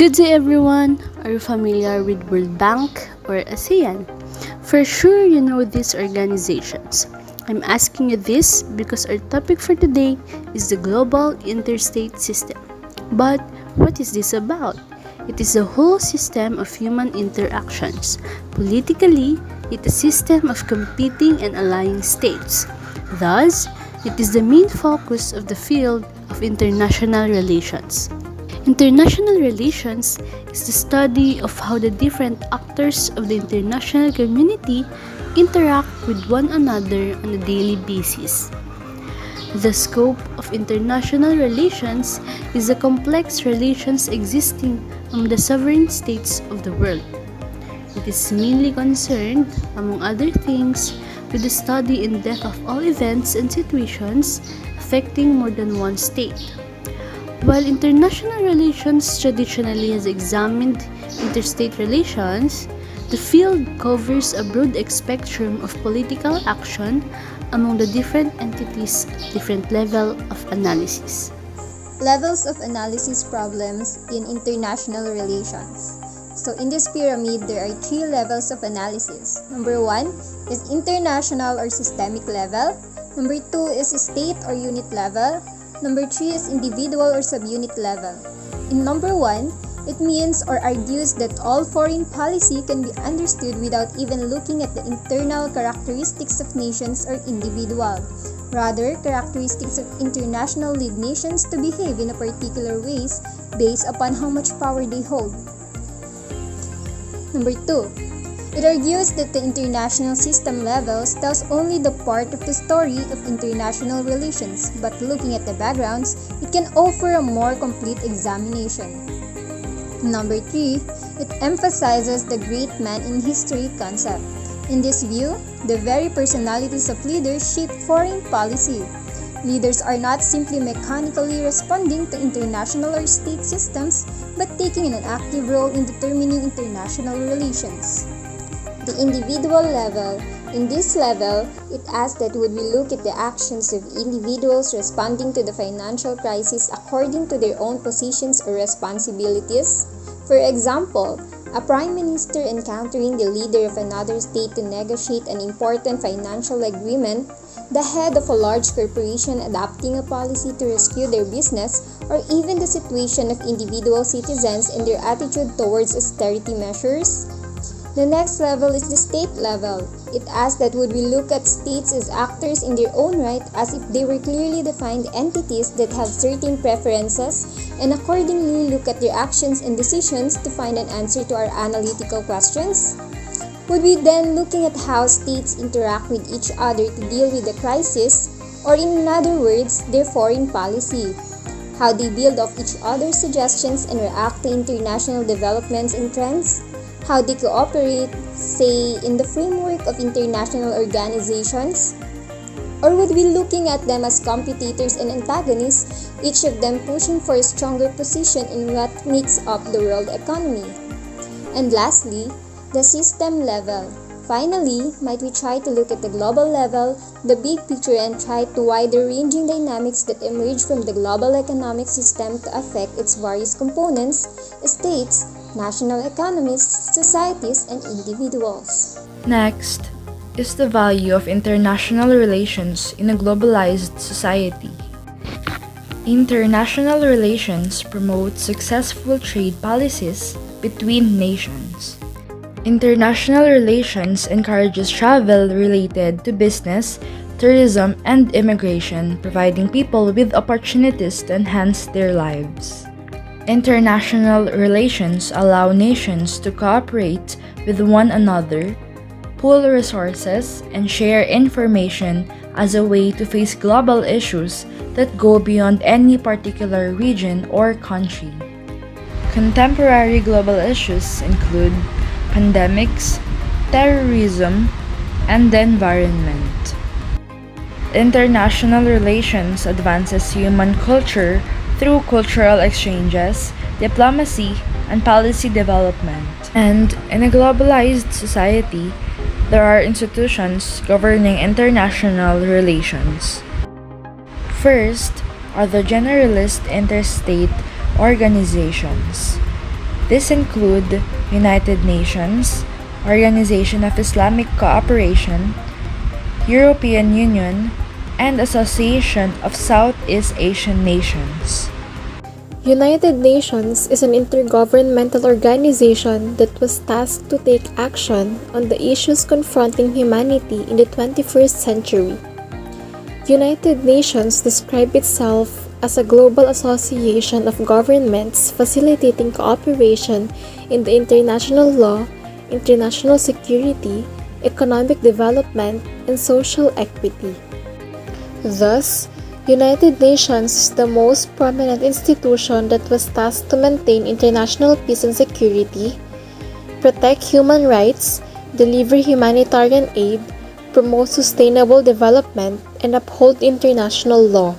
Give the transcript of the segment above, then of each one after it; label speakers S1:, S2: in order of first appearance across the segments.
S1: Good day everyone! Are you familiar with World Bank or ASEAN? For sure you know these organizations. I'm asking you this because our topic for today is the global interstate system. But what is this about? It is a whole system of human interactions. Politically, it is a system of competing and allying states. Thus, it is the main focus of the field of international relations. International relations is the study of how the different actors of the international community interact with one another on a daily basis. The scope of international relations is the complex relations existing among the sovereign states of the world. It is mainly concerned, among other things, with the study in depth of all events and situations affecting more than one state. While international relations traditionally has examined interstate relations, the field covers a broad spectrum of political action among the different entities at different level of analysis.
S2: Levels of analysis problems in international relations. So in this pyramid, there are three levels of analysis. Number 1 is international or systemic level. Number 2 is state or unit level. Number 3 is individual or subunit level. In number 1, it means or argues that all foreign policy can be understood without even looking at the internal characteristics of nations or individuals. Rather, characteristics of international lead nations to behave in a particular ways based upon how much power they hold. Number 2. It argues that the international system levels tells only the part of the story of international relations, but looking at the backgrounds, it can offer a more complete examination. Number 3, it emphasizes the great man in history concept. In this view, the very personalities of leaders shape foreign policy. Leaders are not simply mechanically responding to international or state systems, but taking an active role in determining international relations. The individual level. In this level, it asks that would we look at the actions of individuals responding to the financial crisis according to their own positions or responsibilities. For example, a prime minister encountering the leader of another state to negotiate an important financial agreement, the head of a large corporation adopting a policy to rescue their business, or even the situation of individual citizens and their attitude towards austerity measures. The next level is the state level. It asks that would we look at states as actors in their own right as if they were clearly defined entities that have certain preferences and accordingly look at their actions and decisions to find an answer to our analytical questions? Would we then looking at how states interact with each other to deal with the crisis, or in other words, their foreign policy? How they build off each other's suggestions and react to international developments and trends? How they cooperate, say, in the framework of international organizations? Or would we looking at them as competitors and antagonists, each of them pushing for a stronger position in what makes up the world economy? And lastly, the system level. Finally, might we try to look at the global level, the big picture, and try to wider-ranging dynamics that emerge from the global economic system to affect its various components, states, national economies, societies, and individuals.
S3: Next is the value of international relations in a globalized society. International relations promote successful trade policies between nations. International relations encourages travel related to business, tourism, and immigration, providing people with opportunities to enhance their lives. International relations allow nations to cooperate with one another, pool resources, and share information as a way to face global issues that go beyond any particular region or country. Contemporary global issues include pandemics, terrorism, and the environment. International relations advances human culture through cultural exchanges, diplomacy, and policy development. And in a globalized society, there are institutions governing international relations. First are the generalist interstate organizations. These include United Nations, Organization of Islamic Cooperation, European Union, and Association of Southeast Asian Nations.
S4: United Nations is an intergovernmental organization that was tasked to take action on the issues confronting humanity in the 21st century. United Nations describes itself as a global association of governments facilitating cooperation in the international law, international security, economic development, and social equity. Thus, United Nations is the most prominent institution that was tasked to maintain international peace and security, protect human rights, deliver humanitarian aid, promote sustainable development, and uphold international law.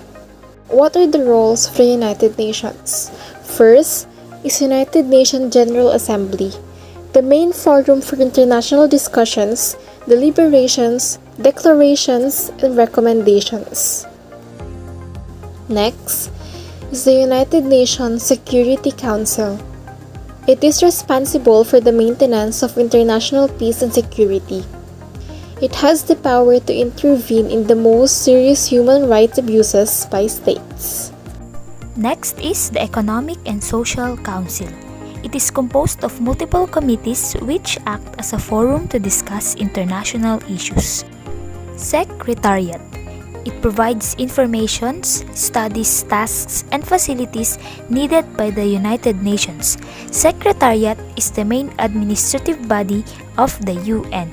S4: What are the roles of the United Nations? First is United Nations General Assembly, the main forum for international discussions, deliberations, declarations, and recommendations. Next is the United Nations Security Council. It is responsible for the maintenance of international peace and security. It has the power to intervene in the most serious human rights abuses by states.
S5: Next is the Economic and Social Council. It is composed of multiple committees which act as a forum to discuss international issues. Secretariat. It provides information, studies, tasks, and facilities needed by the United Nations. Secretariat is the main administrative body of the UN.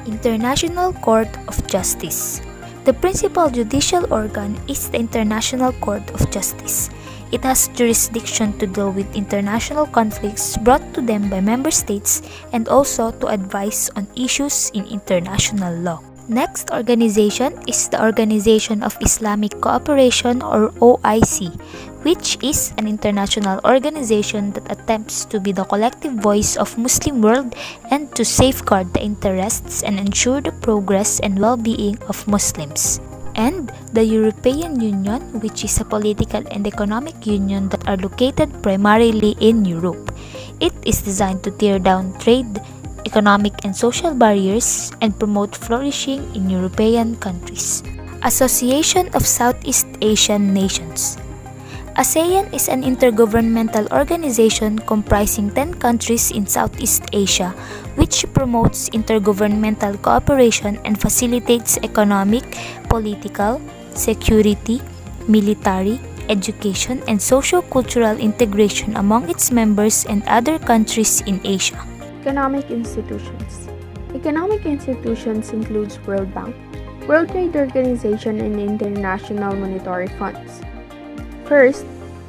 S5: International Court of Justice. The principal judicial organ is the International Court of Justice. It has jurisdiction to deal with international conflicts brought to them by member states and also to advise on issues in international law. Next organization is the Organization of Islamic Cooperation or OIC, which is an international organization that attempts to be the collective voice of Muslim world and to safeguard the interests and ensure the progress and well-being of Muslims. And the European Union, which is a political and economic union that are located primarily in Europe. It is designed to tear down trade, economic and social barriers, and promote flourishing in European countries. Association of Southeast Asian Nations. ASEAN is an intergovernmental organization comprising 10 countries in Southeast Asia, which promotes intergovernmental cooperation and facilitates economic, political, security, military, education, and socio-cultural integration among its members and other countries in Asia.
S1: Economic institutions. Economic institutions includes World Bank, World Trade Organization, and International Monetary Funds. First,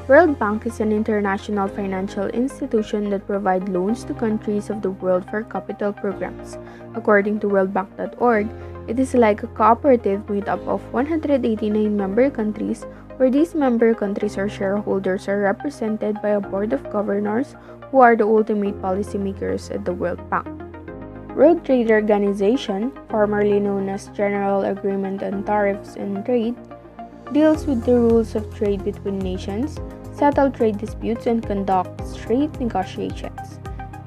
S1: World Bank is an international financial institution that provides loans to countries of the world for capital programs. According to worldbank.org, it is like a cooperative made up of 189 member countries, where these member countries or shareholders are represented by a board of governors who are the ultimate policymakers at the World Bank. World Trade Organization, formerly known as General Agreement on Tariffs and Trade, deals with the rules of trade between nations, settle trade disputes, and conducts trade negotiations.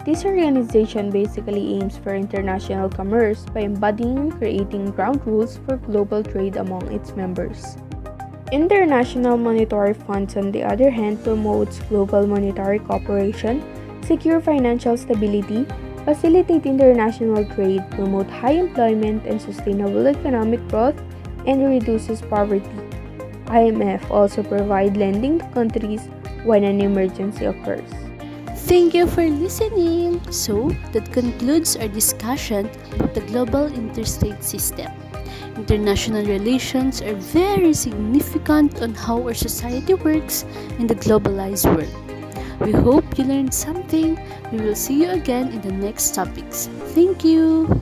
S1: This organization basically aims for international commerce by embodying and creating ground rules for global trade among its members. International Monetary Funds, on the other hand, promotes global monetary cooperation, secure financial stability, facilitate international trade, promote high employment and sustainable economic growth, and reduces poverty. IMF also provides lending to countries when an emergency occurs. Thank you for listening. So, that concludes our discussion about the global interstate system. International relations are very significant on how our society works in the globalized world. We hope you learned something. We will see you again in the next topics. Thank you.